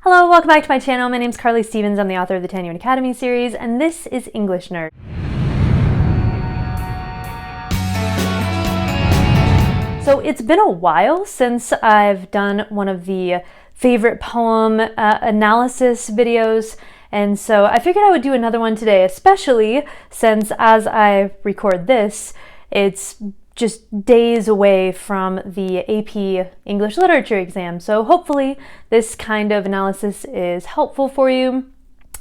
Hello, welcome back to my channel. My name's Carly Stevens. I'm the author of the Tanyuan Academy series, and this is English Nerd. So it's been a while since I've done one of the favorite poem analysis videos, and so I figured I would do another one today, especially since as I record this, it's just days away from the AP English Literature exam. So hopefully this kind of analysis is helpful for you.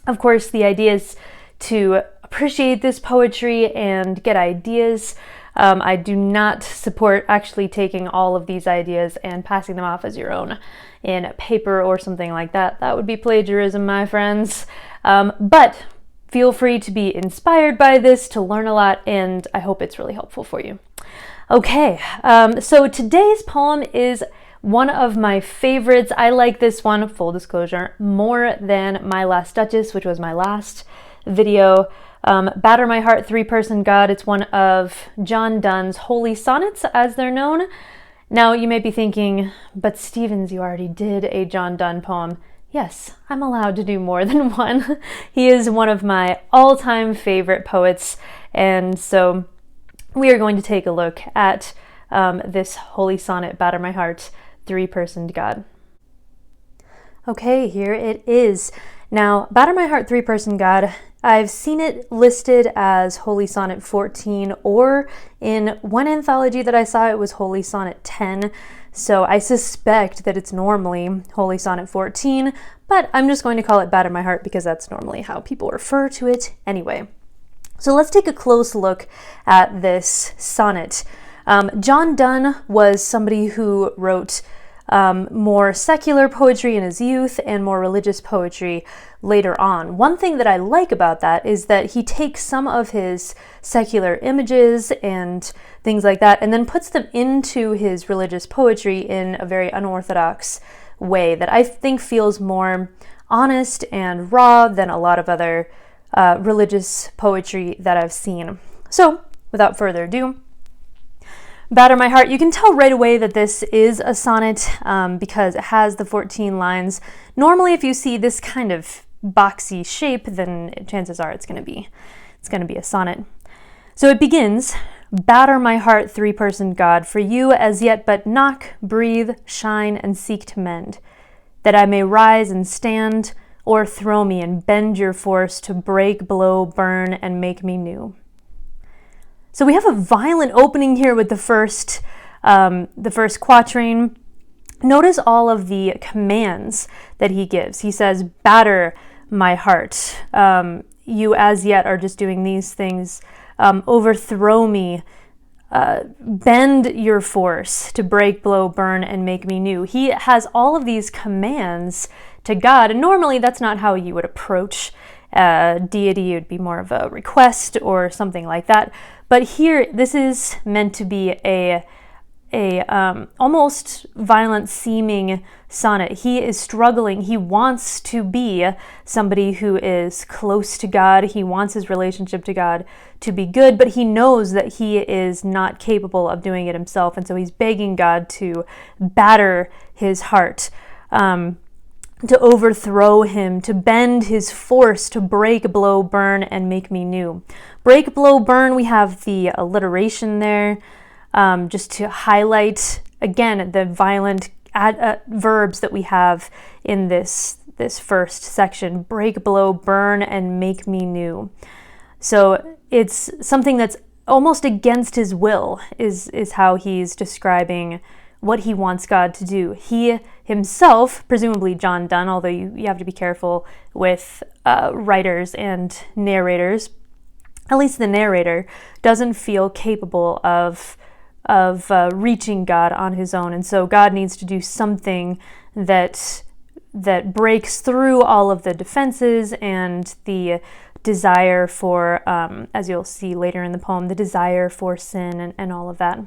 Of course, the idea is to appreciate this poetry and get ideas. I do not support actually taking all of these ideas and passing them off as your own in a paper or something like that. That would be plagiarism, my friends. But feel free to be inspired by this, to learn a lot, and I hope it's really helpful for you. Okay, so today's poem is one of my favorites. I like this one, full disclosure, more than My Last Duchess, which was my last video. Batter My Heart, Three-Person God. It's one of John Donne's holy sonnets, as they're known. Now, you may be thinking, but Stevens, you already did a John Donne poem. Yes, I'm allowed to do more than one. He is one of my all-time favorite poets, and so we are going to take a look at this holy sonnet, Batter My Heart, Three-Personed God. Okay, here it is. Now, Batter My Heart, Three-Personed God, I've seen it listed as Holy Sonnet 14, or in one anthology that I saw, it was Holy Sonnet 10. So I suspect that it's normally Holy Sonnet 14, but I'm just going to call it Batter My Heart because that's normally how people refer to it anyway. So let's take a close look at this sonnet. John Donne was somebody who wrote more secular poetry in his youth and more religious poetry later on. One thing that I like about that is that he takes some of his secular images and things like that and then puts them into his religious poetry in a very unorthodox way that I think feels more honest and raw than a lot of other religious poetry that I've seen. So, without further ado, Batter My Heart. You can tell right away that this is a sonnet because it has the 14 lines. Normally, if you see this kind of boxy shape, then chances are it's going to be a sonnet. So it begins, Batter my heart, three-person God, for you as yet but knock, breathe, shine, and seek to mend, that I may rise and stand, o'erthrow me and bend your force to break, blow, burn, and make me new. So we have a violent opening here with the first quatrain. Notice all of the commands that he gives. He says, batter my heart. You as yet are just doing these things. Overthrow me. Bend your force to break, blow, burn, and make me new. He has all of these commands to God, and normally that's not how you would approach deity. It would be more of a request or something like that. But here, this is meant to be a almost violent seeming sonnet. He is struggling. He wants to be somebody who is close to God. He wants his relationship to God to be good, but he knows that he is not capable of doing it himself, and so he's begging God to batter his heart, to overthrow him, to bend his force, to break, blow, burn, and make me new. Break, blow, burn, we have the alliteration there, just to highlight, again, the violent verbs that we have in this first section. Break, blow, burn, and make me new. So it's something that's almost against his will, is how he's describing what he wants God to do. He himself, presumably John Donne, although you have to be careful with writers and narrators, at least the narrator doesn't feel capable of reaching God on his own, and so God needs to do something that breaks through all of the defenses and the desire for, as you'll see later in the poem, the desire for sin and all of that.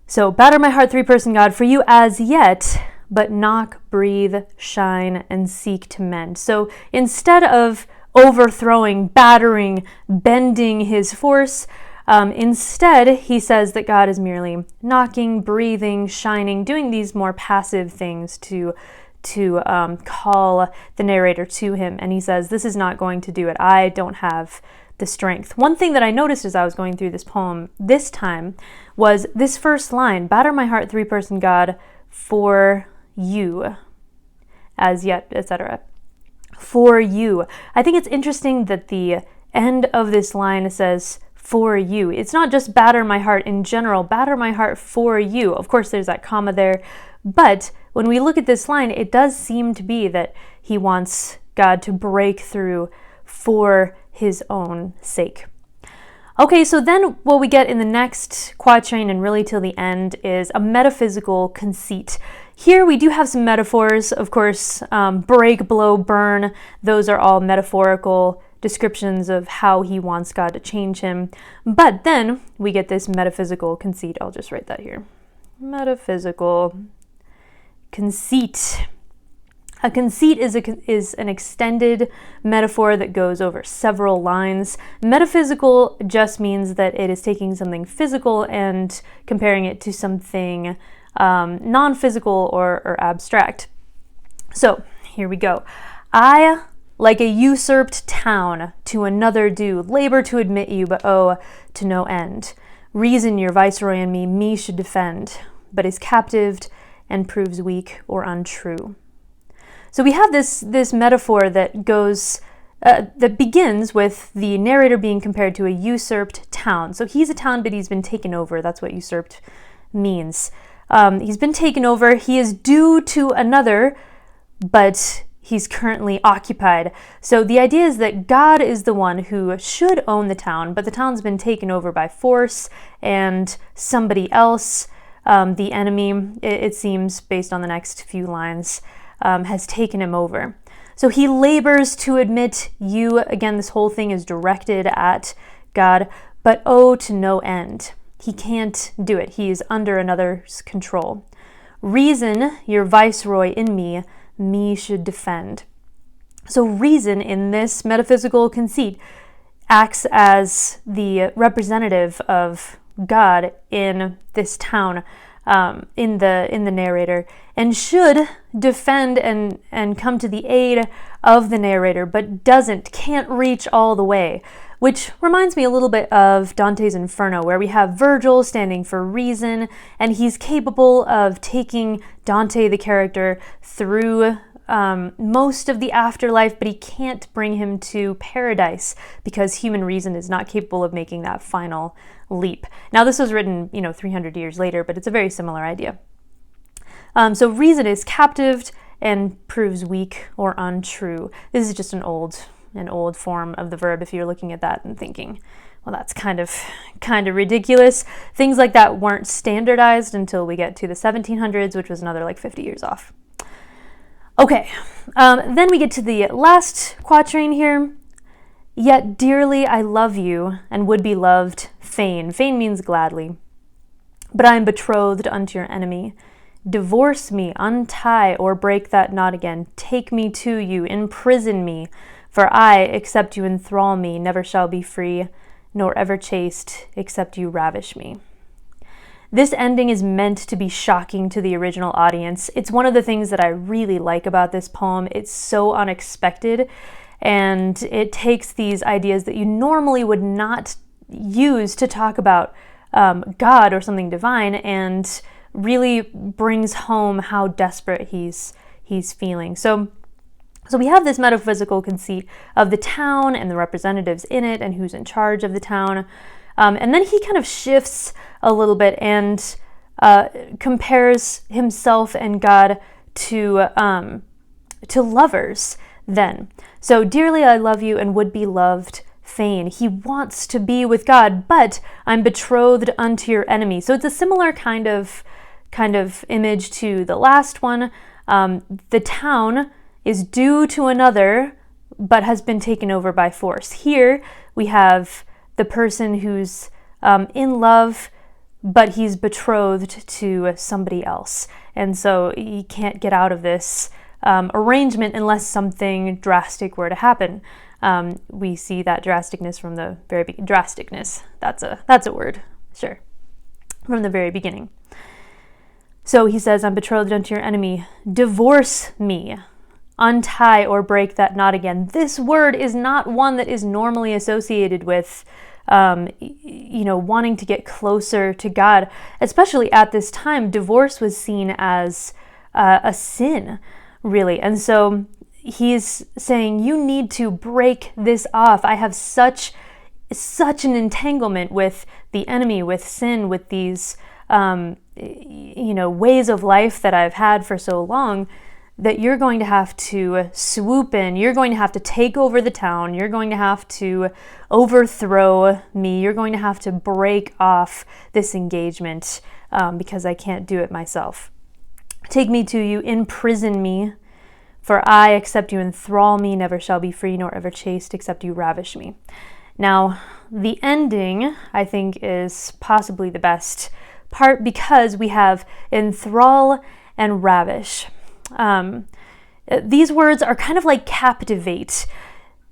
So, batter my heart, three-person God, for you as yet, but knock, breathe, shine, and seek to mend. So instead of overthrowing, battering, bending his force, instead he says that God is merely knocking, breathing, shining, doing these more passive things to to call the narrator to him, and he says, "This is not going to do it. I don't have the strength." One thing that I noticed as I was going through this poem this time was this first line, "Batter my heart, three-person God, for you, as yet," etc. For you. I think it's interesting that the end of this line says, "for you." It's not just batter my heart in general, batter my heart for you. Of course, there's that comma there, but when we look at this line, it does seem to be that he wants God to break through for his own sake. Okay, so then what we get in the next quatrain and really till the end is a metaphysical conceit. Here we do have some metaphors, of course, break, blow, burn. Those are all metaphorical descriptions of how he wants God to change him. But then we get this metaphysical conceit. I'll just write that here. Metaphysical conceit. A conceit is an extended metaphor that goes over several lines. Metaphysical just means that it is taking something physical and comparing it to something non-physical or abstract. So here we go. I, like a usurped town, to another do, labor to admit you, but oh, to no end. Reason your viceroy and me should defend, but is captived and proves weak or untrue. So we have this metaphor that goes, that begins with the narrator being compared to a usurped town. So he's a town, but he's been taken over. That's what usurped means. He's been taken over. He is due to another, but he's currently occupied. So the idea is that God is the one who should own the town, but the town's been taken over by force, and somebody else, the enemy, it seems, based on the next few lines, has taken him over. So he labors to admit you. Again, this whole thing is directed at God, but oh, to no end. He can't do it. He is under another's control. Reason, your viceroy in me should defend. So reason in this metaphysical conceit acts as the representative of God in this town, in the narrator, and should defend and come to the aid of the narrator, but can't reach all the way. Which reminds me a little bit of Dante's Inferno, where we have Virgil standing for reason, and he's capable of taking Dante, the character, through most of the afterlife, but he can't bring him to paradise because human reason is not capable of making that final leap. Now, this was written, 300 years later, but it's a very similar idea. So reason is captived and proves weak or untrue. This is just an old form of the verb if you're looking at that and thinking, well, that's kind of ridiculous. Things like that weren't standardized until we get to the 1700s, which was another 50 years off. Okay, then we get to the last quatrain here. Yet dearly I love you and would be loved fain. Fain means gladly. But I am betrothed unto your enemy. Divorce me, untie, or break that knot again. Take me to you, imprison me. For I, except you enthrall me, never shall be free, nor ever chaste, except you ravish me. This ending is meant to be shocking to the original audience. It's one of the things that I really like about this poem. It's so unexpected, and it takes these ideas that you normally would not use to talk about God or something divine, and really brings home how desperate he's feeling. So we have this metaphysical conceit of the town and the representatives in it and who's in charge of the town. And then he kind of shifts a little bit and compares himself and God to lovers then. So dearly I love you and would be loved fain. He wants to be with God, but I'm betrothed unto your enemy. So it's a similar kind of image to the last one. The town is due to another, but has been taken over by force. Here we have the person who's in love, but he's betrothed to somebody else. And so he can't get out of this arrangement unless something drastic were to happen. We see that drasticness from the very beginning. Drasticness, that's a word, sure, from the very beginning. So he says, I'm betrothed unto your enemy. Divorce me. Untie or break that knot again. This word is not one that is normally associated with, wanting to get closer to God. Especially at this time, divorce was seen as a sin, really. And so he's saying, you need to break this off. I have such an entanglement with the enemy, with sin, with these ways of life that I've had for so long, that you're going to have to swoop in. You're going to have to take over the town. You're going to have to overthrow me. You're going to have to break off this engagement because I can't do it myself. Take me to you, imprison me, for I, except you enthrall me, never shall be free, nor ever chaste, except you ravish me. Now, the ending, I think, is possibly the best part because we have enthrall and ravish. These words are kind of like captivate.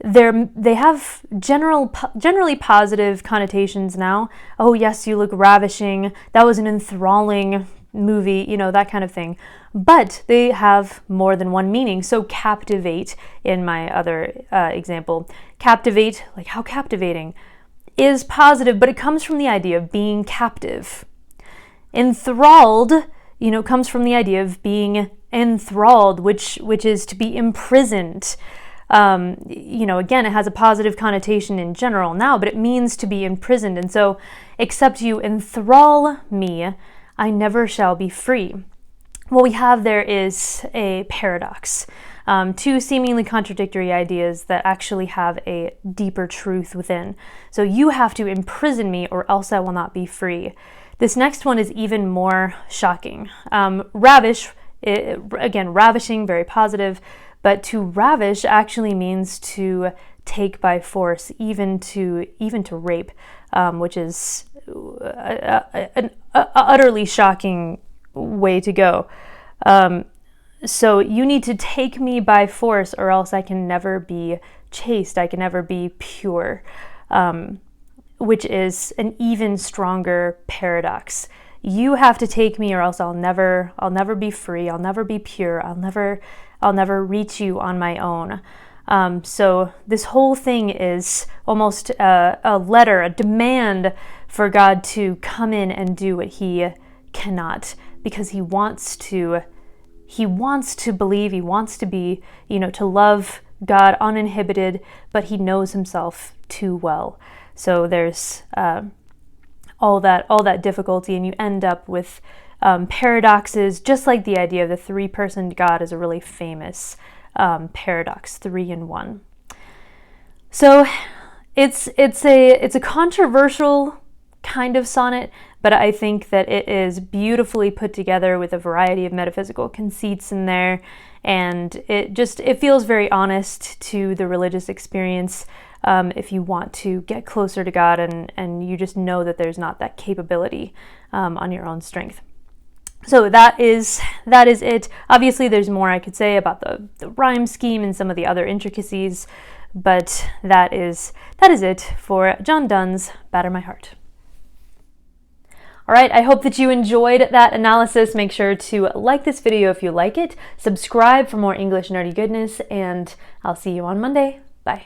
They have generally positive connotations now. Oh yes, you look ravishing. That was an enthralling movie, that kind of thing. But they have more than one meaning. So captivate, in my other example, captivate, like how captivating, is positive, but it comes from the idea of being captive. Enthralled, comes from the idea of being enthralled, which is to be imprisoned. Again, it has a positive connotation in general now, but it means to be imprisoned. And so, except you enthrall me, I never shall be free. What we have there is a paradox. Two seemingly contradictory ideas that actually have a deeper truth within. So you have to imprison me or else I will not be free. This next one is even more shocking. Ravish, again, ravishing, very positive, but to ravish actually means to take by force, even to rape, which is an utterly shocking way to go. So you need to take me by force or else I can never be chaste, I can never be pure, which is an even stronger paradox. You have to take me or else I'll never be free, I'll never be pure, I'll never reach you on my own. So this whole thing is almost a letter, a demand for God to come in and do what he cannot, because he wants to believe, he wants to be, to love God uninhibited, but he knows himself too well. So there's all that difficulty, and you end up with paradoxes, just like the idea of the three-person God is a really famous paradox, 3 in 1. So it's a controversial kind of sonnet, but I think that it is beautifully put together with a variety of metaphysical conceits in there, and it feels very honest to the religious experience. If you want to get closer to God and you just know that there's not that capability on your own strength. So that is it. Obviously, there's more I could say about the rhyme scheme and some of the other intricacies, but that is it for John Donne's Batter My Heart. All right, I hope that you enjoyed that analysis. Make sure to like this video if you like it, subscribe for more English nerdy goodness, and I'll see you on Monday. Bye.